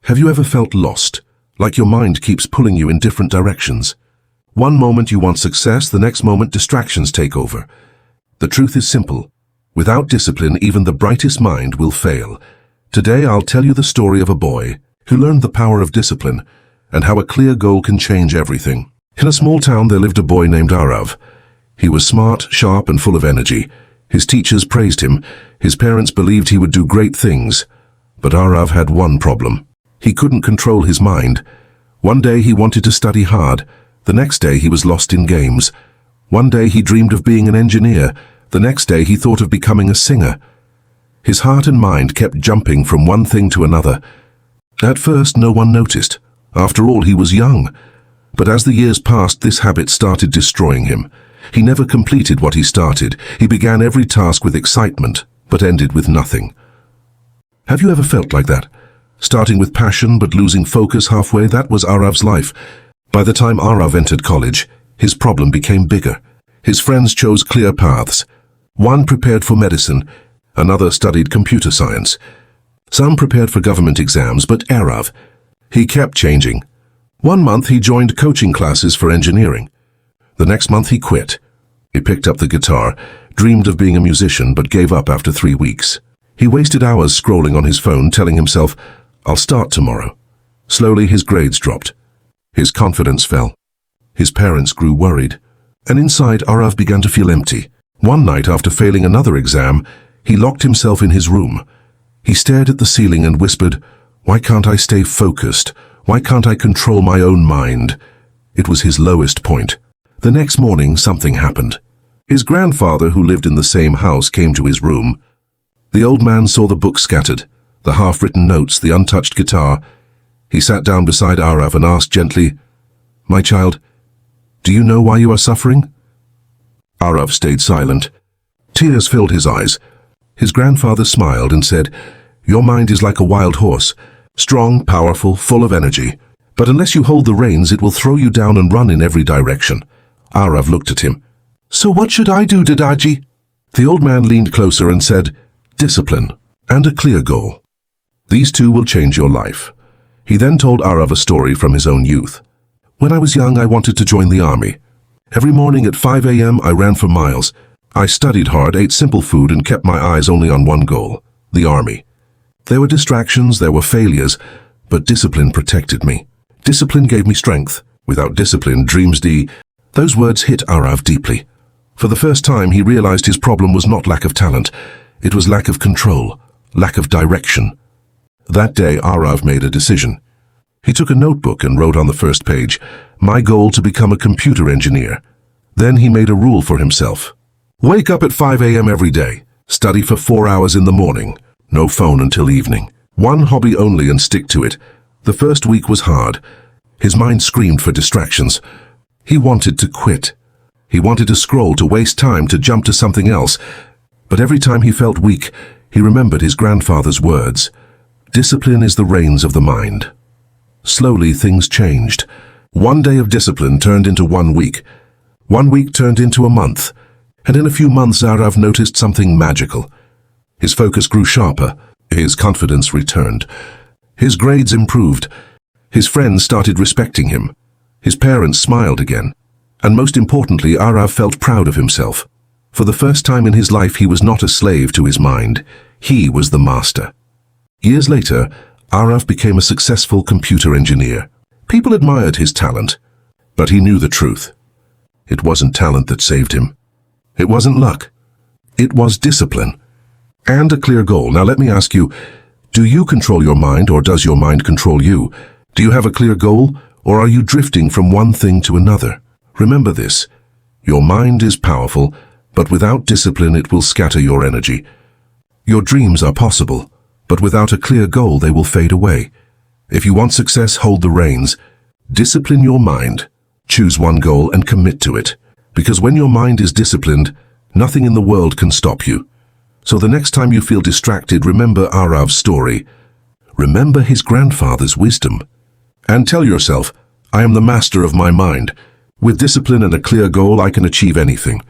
Have you ever felt lost, like your mind keeps pulling you in different directions? One moment you want success, the next moment distractions take over. The truth is simple. Without discipline, even the brightest mind will fail. Today I'll tell you the story of a boy who learned the power of discipline and how a clear goal can change everything. In a small town there lived a boy named Arav. He was smart, sharp, and full of energy. His teachers praised him. His parents believed he would do great things. But Arav had one problem. He couldn't control his mind. One day he wanted to study hard. The next day he was lost in games. One day he dreamed of being an engineer. The next day he thought of becoming a singer. His heart and mind kept jumping from one thing to another. At first no one noticed. After all, he was young. But as the years passed, this habit started destroying him. He never completed what he started. He began every task with excitement, but ended with nothing. Have you ever felt like that? Starting with passion but losing focus halfway? That was Arav's life. By the time Arav entered college, his problem became bigger. His friends chose clear paths. One prepared for medicine, another studied computer science. Some prepared for government exams, but Arav, he kept changing. One month he joined coaching classes for engineering. The next month he quit. He picked up the guitar, dreamed of being a musician, but gave up after 3 weeks. He wasted hours scrolling on his phone, telling himself, "I'll start tomorrow." Slowly his grades dropped. His confidence fell. His parents grew worried. And inside, Arav began to feel empty. One night, after failing another exam, he locked himself in his room. He stared at the ceiling and whispered, "Why can't I stay focused? Why can't I control my own mind?" It was his lowest point. The next morning, something happened. His grandfather, who lived in the same house, came to his room. The old man saw the books scattered, the half-written notes, the untouched guitar. He sat down beside Arav and asked gently, "My child, do you know why you are suffering?" Arav stayed silent. Tears filled his eyes. His grandfather smiled and said, "Your mind is like a wild horse, strong, powerful, full of energy. But unless you hold the reins, it will throw you down and run in every direction." Arav looked at him. "So what should I do, Dadaji?" The old man leaned closer and said, "Discipline and a clear goal. These two will change your life." He then told Arav a story from his own youth. "When I was young, I wanted to join the army. Every morning at 5 a.m. I ran for miles. I studied hard, ate simple food, and kept my eyes only on one goal, the army. There were distractions, there were failures, but discipline protected me. Discipline gave me strength. Without discipline, dreams die." Those words hit Arav deeply. For the first time, he realized his problem was not lack of talent. It was lack of control, lack of direction. That day, Arav made a decision. He took a notebook and wrote on the first page, "My goal to become a computer engineer." Then he made a rule for himself. Wake up at 5 a.m. every day. Study for 4 hours in the morning. No phone until evening. One hobby only and stick to it. The first week was hard. His mind screamed for distractions. He wanted to quit. He wanted to scroll, to waste time, to jump to something else. But every time he felt weak, he remembered his grandfather's words. Discipline is the reins of the mind. Slowly, things changed. One day of discipline turned into 1 week. 1 week turned into a month. And in a few months, Arav noticed something magical. His focus grew sharper. His confidence returned. His grades improved. His friends started respecting him. His parents smiled again. And most importantly, Arav felt proud of himself. For the first time in his life, he was not a slave to his mind. He was the master. Years later, Arav became a successful computer engineer. People admired his talent, but he knew the truth. It wasn't talent that saved him. It wasn't luck. It was discipline. And a clear goal. Now let me ask you, do you control your mind, or does your mind control you? Do you have a clear goal, or are you drifting from one thing to another? Remember this, your mind is powerful, but without discipline it will scatter your energy. Your dreams are possible, but without a clear goal they will fade away. If you want success, hold the reins. Discipline your mind. Choose one goal and commit to it. Because when your mind is disciplined, nothing in the world can stop you. So the next time you feel distracted, remember Arav's story. Remember his grandfather's wisdom. And tell yourself, I am the master of my mind. With discipline and a clear goal, I can achieve anything.